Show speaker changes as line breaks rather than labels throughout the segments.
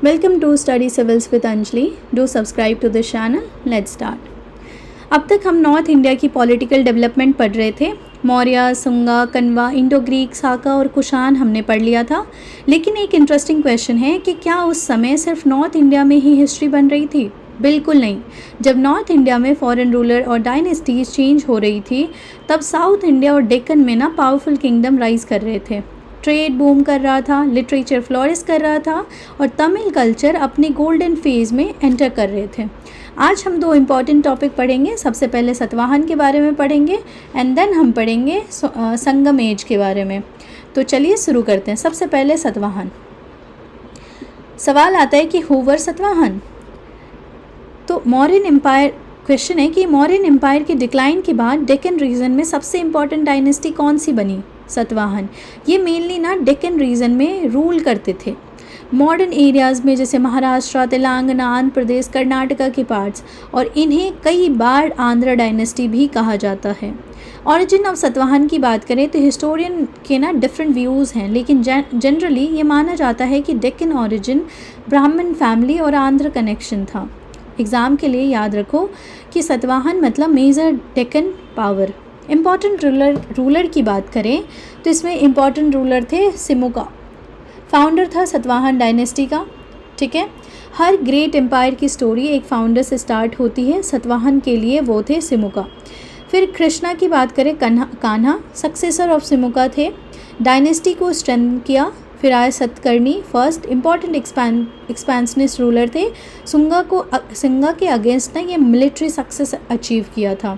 Welcome to Study Civils with Anjali. Do subscribe to this channel. Let's start. अब तक हम north India की political development पढ़ रहे थे। मौर्य, सुंगा, कन्वा, इंडो ग्रीक, साका और कुषाण हमने पढ़ लिया था। लेकिन एक इंटरेस्टिंग क्वेश्चन है कि क्या उस समय सिर्फ नॉर्थ इंडिया में ही हिस्ट्री बन रही थी? बिल्कुल नहीं। जब नॉर्थ इंडिया में फॉरेन रूलर और डायनेस्टीज चेंज हो रही थी, तब साउथ इंडिया और डेक्कन में ना पावरफुल किंगडम राइज कर रहे थे। ट्रेड बूम कर रहा था, लिटरेचर फ्लोरिश कर रहा था और तमिल कल्चर अपने गोल्डन फेज में एंटर कर रहे थे। आज हम दो इम्पॉर्टेंट टॉपिक पढ़ेंगे। सबसे पहले सतवाहन के बारे में पढ़ेंगे एंड देन हम पढ़ेंगे संगम एज के बारे में। तो चलिए शुरू करते हैं। सबसे पहले सतवाहन। सवाल आता है कि हु वर सतवाहन? तो मौर्यन एम्पायर क्वेश्चन है कि मौर्यन एम्पायर के डिक्लाइन के बाद डेक्कन रीजन में सबसे इम्पॉर्टेंट डायनेस्टी कौन सी बनी? सतवाहन। ये मेनली ना डेक्कन रीजन में रूल करते थे। मॉडर्न एरियाज़ में जैसे महाराष्ट्र, तेलंगाना, आंध्र प्रदेश, कर्नाटका के पार्ट्स, और इन्हें कई बार आंध्र डायनेस्टी भी कहा जाता है। ऑरिजिन ऑफ सतवाहन की बात करें तो हिस्टोरियन के ना डिफरेंट व्यूज़ हैं, लेकिन जनरली ये माना जाता है कि डेक्कन ऑरिजिन ब्राह्मण फैमिली और आंध्र कनेक्शन था। एग्ज़ाम के लिए याद रखो कि सतवाहन मतलब major Deccan power. Important ruler की बात करें तो इसमें इम्पॉर्टेंट रूलर थे सिमुका, फाउंडर था सतवाहन डायनेस्टी का। ठीक है, हर ग्रेट एम्पायर की स्टोरी एक फाउंडर से स्टार्ट होती है। सतवाहन के लिए वो थे सिमुका। फिर कृष्णा की बात करें, कान्हा सक्सेसर ऑफ सिमुका थे, डायनेस्टी को स्ट्रेंथन किया। फिर आए Satakarni, first important expansionist ruler थे। सुंगा के अगेंस्ट ना ये मिलिट्री सक्सेस अचीव किया था।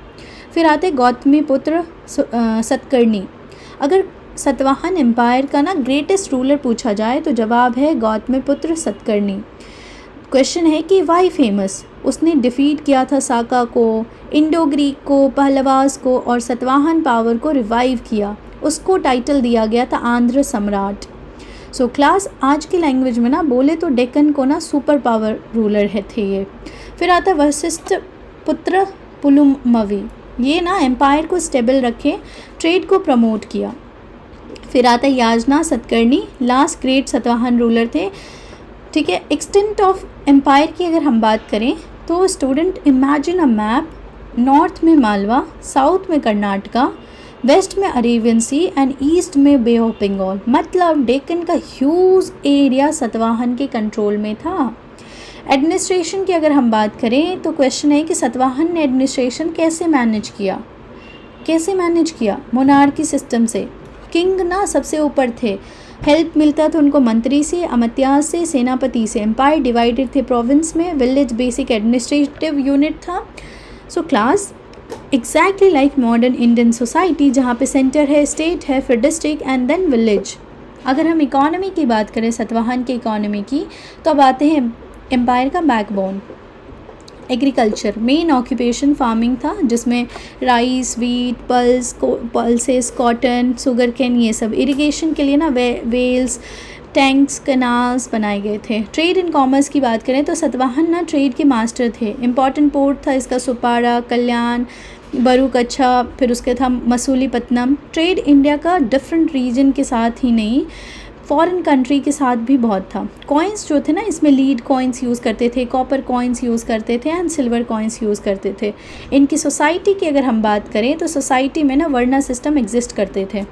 फिर आते गौतमीपुत्र सतकर्णी। अगर सतवाहन एम्पायर का ना ग्रेटेस्ट रूलर पूछा जाए तो जवाब है गौतमीपुत्र सतकर्णी। क्वेश्चन है कि वाई फेमस? उसने डिफीट किया था साका को, इंडो ग्रीक को, पहलवास को और सतवाहन पावर को रिवाइव किया। उसको टाइटल दिया गया था आंध्र सम्राट। सो क्लास आज की लैंग्वेज में ना बोले तो डेक्कन को ना सुपर पावर रूलर थे ये। फिर आता वशिष्ठ पुत्र पुलुमवी। ये ना एम्पायर को स्टेबल रखे, ट्रेड को प्रमोट किया। फिर आता Yajna Satakarni, last great Satavahana ruler थे। ठीक है, एक्सटेंट ऑफ एम्पायर की अगर हम बात करें तो student imagine a map. North में मालवा, साउथ में कर्नाटका, वेस्ट में अरेबियन सी एंड ईस्ट में बे ऑफ बंगाल। मतलब डेक्कन का ह्यूज एरिया सतवाहन के कंट्रोल में था। एडमिनिस्ट्रेशन की अगर हम बात करें तो क्वेश्चन है कि सतवाहन ने एडमिनिस्ट्रेशन कैसे मैनेज किया? मोनार्की सिस्टम से। किंग ना सबसे ऊपर थे, हेल्प मिलता था उनको मंत्री से, अमात्यास से, सेनापति से। एम्पायर डिवाइडेड थे प्रोविंस में, विलेज बेसिक एडमिनिस्ट्रेटिव यूनिट था। So class exactly like modern Indian society, जहाँ पे सेंटर है, स्टेट है, फिर डिस्ट्रिक्ट एंड देन विलेज। अगर हम इकोनॉमी की बात करें सतवाहन की इकोनॉमी की, तो अब आते हैं एम्पायर का backbone. Agriculture main occupation farming था, जिसमें rice, wheat, pulses, cotton, sugar cane, ये सब। इरिगेशन के लिए ना वेल्स, टैंक्स, कैनाल्स बनाए गए थे। ट्रेड एंड कॉमर्स की बात करें तो सतवाहन ना ट्रेड के मास्टर थे। इम्पॉर्टेंट पोर्ट था इसका सुपारा, कल्याण, बरूकच्छा, फिर उसके था मसूलीपट्टनम। ट्रेड इंडिया का डिफरेंट रीजन के साथ ही नहीं, फॉरेन कंट्री के साथ भी बहुत था। कॉइन्स जो थे ना, इसमें लीड कॉइन्स यूज़ करते थे, कॉपर कॉइन्स यूज़ करते थे एंड सिल्वर कॉइन्स यूज़ करते थे। इनकी सोसाइटी की अगर हम बात करें तो सोसाइटी में ना वर्णा सिस्टम एग्जिस्ट करते थे।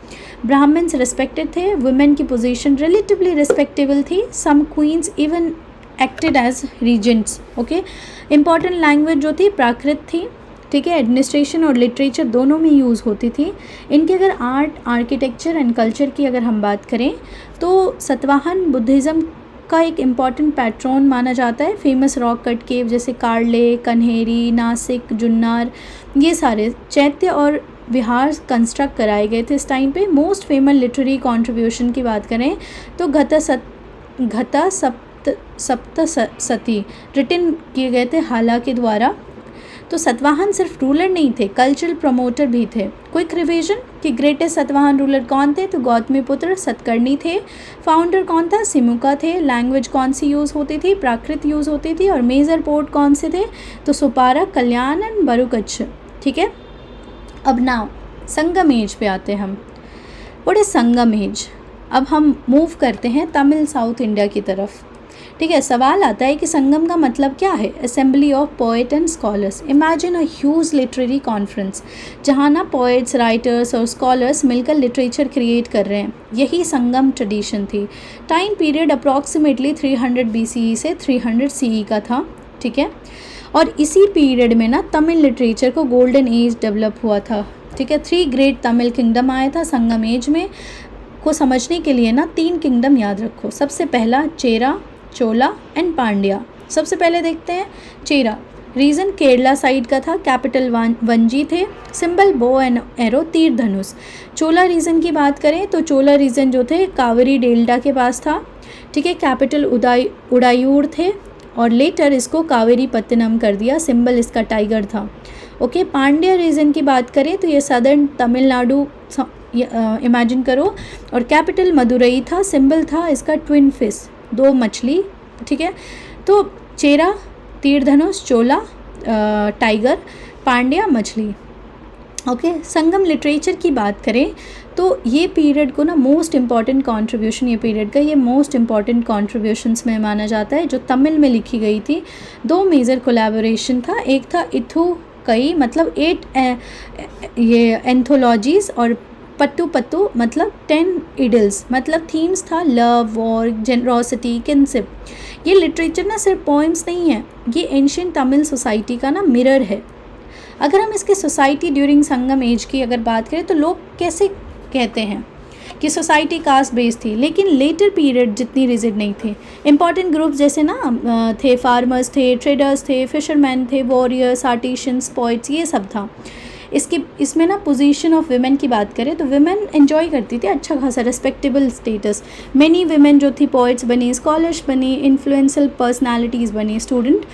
ब्राह्मण्स रिस्पेक्टेड थे, वुमेन की पोजीशन रिलेटिवली रिस्पेक्टेबल थी। Some queens even acted as regents. Okay, important language जो थी प्राकृत थी। ठीक है, एडमिनिस्ट्रेशन और लिटरेचर दोनों में यूज़ होती थी। इनके अगर आर्ट, आर्किटेक्चर एंड कल्चर की अगर हम बात करें तो सतवाहन बुद्धिज़्म का एक इम्पॉर्टेंट पैट्रॉन माना जाता है। फेमस रॉक कट केव जैसे कार्ले, कन्हेरी, नासिक, जुन्नार, ये सारे चैत्य और विहार कंस्ट्रक्ट कराए गए थे इस टाइम पे। मोस्ट फेमस लिटरेरी कॉन्ट्रीब्यूशन की बात करें तो घता सप्तशती रिटन किए गए थे हाला के द्वारा। तो सतवाहन सिर्फ रूलर नहीं थे, कल्चरल प्रमोटर भी थे। क्विक रिवीजन कि ग्रेटेस्ट सतवाहन रूलर कौन थे? तो गौतमीपुत्र सतकर्णी थे। फाउंडर कौन था? सिमुका थे। लैंग्वेज कौन सी यूज़ होती थी? प्राकृत यूज़ होती थी। और मेजर पोर्ट कौन से थे? तो सुपारा, कल्याण एंड बरूकच्छ। ठीक है, अब नाउ संगम एज पे आते हैं हम। What is Sangam age? अब हम मूव करते हैं तमिल साउथ इंडिया की तरफ। ठीक है। सवाल आता है कि संगम का मतलब क्या है? Assembly of poet and scholars. Imagine a huge literary conference जहाँ ना पोएट्स, राइटर्स और स्कॉलर्स मिलकर लिटरेचर क्रिएट कर रहे हैं। यही संगम ट्रेडिशन थी। टाइम पीरियड अप्रॉक्सीमेटली 300 BCE से 300 CE का था, ठीक है। और इसी पीरियड में ना तमिल लिटरेचर को गोल्डन एज डेवलप हुआ था, ठीक है। 3 ग्रेट तमिल किंगडम आया था संगम एज में। को समझने के लिए ना 3 किंगडम याद रखो। सबसे पहला चेरा, चोला एंड पांड्या। सबसे पहले देखते हैं चेरा। रीजन केरला साइड का था, कैपिटल वंजी थे, सिंबल बो एंड एरो, तीर धनुष। चोला रीजन की बात करें तो चोला रीजन जो थे कावेरी डेल्टा के पास था, ठीक है। कैपिटल उडायूर थे और लेटर इसको कावेरी पत्तनम कर दिया, सिंबल इसका टाइगर था, ओके। पांड्या रीजन की बात करें तो ये सदर्न तमिलनाडु इमेजिन करो, और कैपिटल मदुरई था, सिंबल था इसका ट्विन फिश, 2 मछली, ठीक है। तो चेरा तीर धनुष, चोला टाइगर, पांड्या मछली, ओके। संगम लिटरेचर की बात करें तो ये पीरियड को ना मोस्ट इम्पॉर्टेंट कंट्रीब्यूशन, ये पीरियड का ये मोस्ट इम्पॉर्टेंट कंट्रीब्यूशंस में माना जाता है जो तमिल में लिखी गई थी। 2 मेजर कोलैबोरेशन था, एक था इथु कई मतलब 8 ये एंथोलॉजीज़, और पट्टू पत्तू मतलब 10 इडल्स, मतलब थीम्स था लव, वॉर, जेनरोसिटी, किनशिप। ये लिटरेचर ना सिर्फ पोइम्स नहीं है, ये एंशिएंट तमिल सोसाइटी का ना मिरर है। अगर हम इसके सोसाइटी ड्यूरिंग संगम एज की अगर बात करें तो लोग कैसे कहते हैं कि सोसाइटी कास्ट बेस्ड थी, लेकिन लेटर पीरियड जितनी रिजिड नहीं थे। इंपॉर्टेंट ग्रुप्स जैसे ना थे फार्मर्स थे, ट्रेडर्स थे, फिशरमैन थे, वॉरियर्स, आर्टिशंस, पोइट्स, ये सब था। इसमें ना पोजीशन ऑफ विमेन की बात करें तो विमेन एंजॉय करती थी अच्छा खासा रिस्पेक्टेबल स्टेटस। मैनी विमेन जो थी पोइट्स बनी, स्कॉलर्स बनी, इन्फ्लुएंशियल पर्सनालिटीज़ बनी, student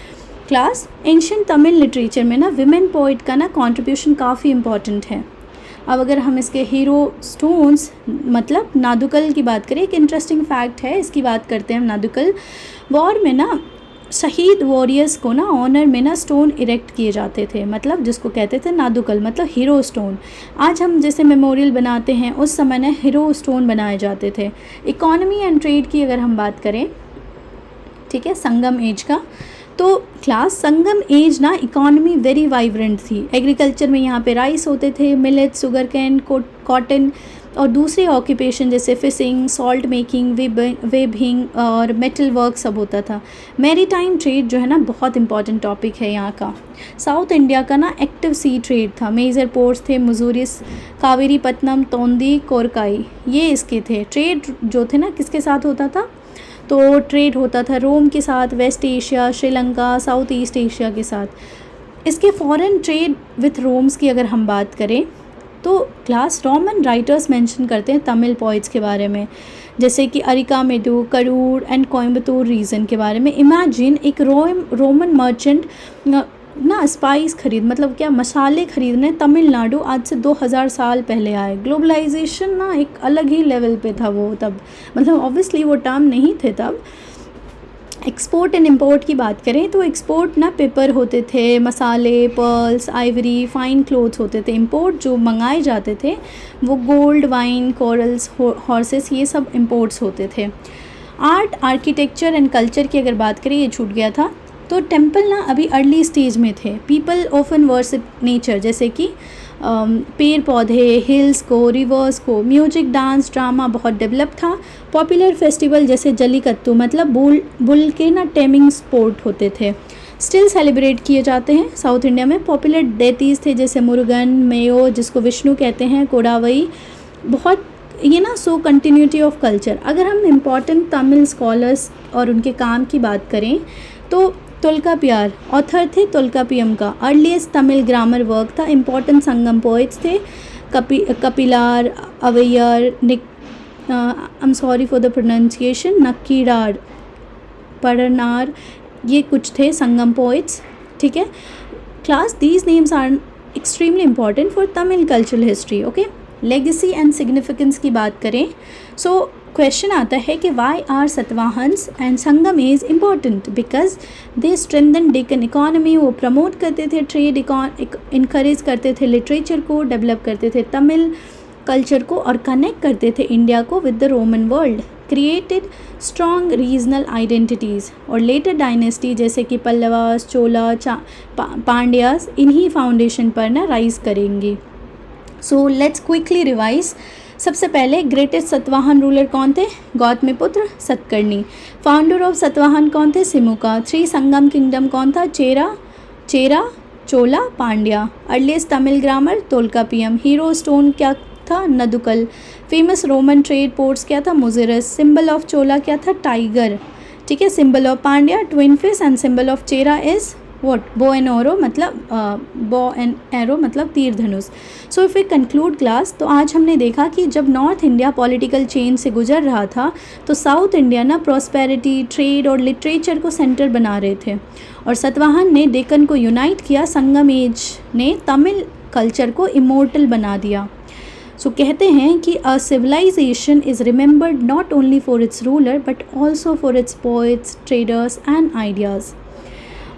class. Ancient Tamil literature में ना विमेन पोइट का ना कंट्रीब्यूशन काफ़ी इंपॉर्टेंट है। अब अगर हम इसके हीरो स्टोन्स मतलब नादुकल की बात करें, एक इंटरेस्टिंग फैक्ट है, इसकी बात करते हैं हम। नादुकल वॉर में ना शहीद वॉरियर्स को ना ऑनर में ना स्टोन इरेक्ट किए जाते थे, मतलब जिसको कहते थे नादुकल, मतलब हीरो स्टोन। आज हम जैसे मेमोरियल बनाते हैं, उस समय ना हीरो स्टोन बनाए जाते थे। इकोनॉमी एंड ट्रेड की अगर हम बात करें, ठीक है, संगम एज का, तो क्लास संगम एज ना इकोनॉमी वेरी वाइब्रेंट थी। एग्रीकल्चर में यहाँ पे राइस होते थे, मिलेट, शुगर कैन, कॉटन, और दूसरे ऑक्यूपेशन जैसे फिशिंग, सॉल्ट मेकिंग, वेबिंग और मेटल वर्क सब होता था। मैरीटाइम ट्रेड जो है ना बहुत इंपॉर्टेंट टॉपिक है यहाँ का। साउथ इंडिया का ना एक्टिव सी ट्रेड था। मेजर पोर्ट्स थे मुजुरिस, कावेरी पत्तनम, तोंदी, कोरकाई, ये इसके थे। ट्रेड जो थे ना किसके साथ होता था? तो ट्रेड होता था रोम के साथ, West Asia, Sri Lanka, South East Asia के साथ। इसके फॉरेन ट्रेड विथ रोम्स की अगर हम बात करें तो क्लास रोमन राइटर्स मेंशन करते हैं तमिल पोइट्स के बारे में, जैसे कि अरिकामेडु, करूर एंड कोयम्बतूर रीजन के बारे में। इमेजिन एक रोमन मर्चेंट ना स्पाइस खरीद, मतलब क्या, मसाले खरीदने तमिलनाडु आज से 2000 साल पहले आए। ग्लोबलाइजेशन ना एक अलग ही लेवल पे था वो तब, मतलब ऑब्वियसली वो टर्म नहीं थे तब। एक्सपोर्ट एंड इंपोर्ट की बात करें तो एक्सपोर्ट ना पेपर होते थे, मसाले, पर्ल्स, आइवरी, फाइन क्लोथ्स होते थे। इंपोर्ट जो मंगाए जाते थे वो गोल्ड, वाइन, कोरल्स, हॉर्सेस, ये सब इंपोर्ट्स होते थे। आर्ट, आर्किटेक्चर एंड कल्चर की अगर बात करें, ये छूट गया था। तो टेम्पल ना अभी अर्ली स्टेज में थे। पीपल ऑफन वर्शिप नेचर, जैसे कि पेड़ पौधे, हिल्स को, रिवर्स को। म्यूजिक, डांस, ड्रामा बहुत डेवलप था। पॉपुलर फेस्टिवल जैसे जल्लीकट्टू, मतलब बुल के ना टेमिंग स्पोर्ट होते थे, स्टिल सेलिब्रेट किए जाते हैं साउथ इंडिया में। पॉपुलर डेटीज़ थे जैसे मुरुगन, मेयो जिसको विष्णु कहते हैं, कोडावई, बहुत ये ना सो कंटिन्यूटी ऑफ कल्चर। अगर हम इम्पॉर्टेंट तमिल स्कॉलर्स और उनके काम की बात करें तो तोल्कापियार ऑथर थे तोल्कापियम का, अर्लीस्ट तमिल ग्रामर वर्क था। इम्पॉर्टेंट संगम पोइट्स थे Kapilar, Avvaiyar, I am sorry for the pronunciation, Nakkirar, Paranar, ये कुछ थे संगम पोइट्स, ठीक है class. These names are extremely important for Tamil cultural history, okay. Legacy and significance की बात करें, सो क्वेश्चन आता है कि why are Satavahanas and Sangam is important? Because they strengthen Deccan economy, वो प्रमोट करते थे ट्रेड, इनकरेज करते थे लिटरेचर को, डेवलप करते थे तमिल कल्चर को और कनेक्ट करते थे इंडिया को with the Roman world, created strong regional identities. और लेटर डायनेस्टी जैसे कि पल्लवास, चोला, पांड्यास इन्हीं फाउंडेशन पर ना राइज करेंगी। So let's quickly revise. सबसे पहले ग्रेटेस्ट सतवाहन रूलर कौन थे? गौतमीपुत्र सतकर्णी। फाउंडर ऑफ सतवाहन कौन थे? सिमुका। 3 संगम किंगडम कौन था? Chera, Chola, Pandya. Earliest Tamil grammar Tolkappiyam. Hero stone क्या था? Nadukal. Famous Roman trade ports क्या था? मुजिरस। सिंबल ऑफ चोला क्या था? टाइगर। ठीक है। Symbol of Pandya twin fish and symbol of Chera is what? Bow and arrow मतलब तीर धनुष। So if we conclude class, तो आज हमने देखा कि जब नॉर्थ इंडिया पॉलिटिकल चेंज से गुजर रहा था तो साउथ इंडिया ना प्रॉस्पेरिटी, ट्रेड और लिटरेचर को सेंटर बना रहे थे, और सतवाहन ने डेक्कन को यूनाइट किया। संगम एज ने तमिल कल्चर को इमोर्टल बना दिया। सो कहते हैं कि a civilization is remembered not only for its ruler but also for its poets, traders and ideas,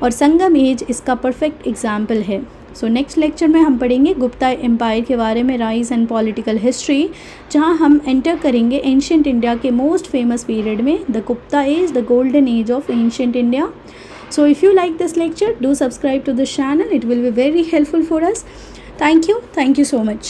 और संगम एज इसका परफेक्ट एग्जाम्पल है। सो नेक्स्ट लेक्चर में हम पढ़ेंगे गुप्ता एम्पायर के बारे में, राइज एंड पॉलिटिकल हिस्ट्री, जहां हम एंटर करेंगे एंशियंट इंडिया के मोस्ट फेमस पीरियड में, the Gupta age, the golden age of ancient India. So if you like this lecture, do subscribe to this channel. It will be very helpful for us. Thank you so much.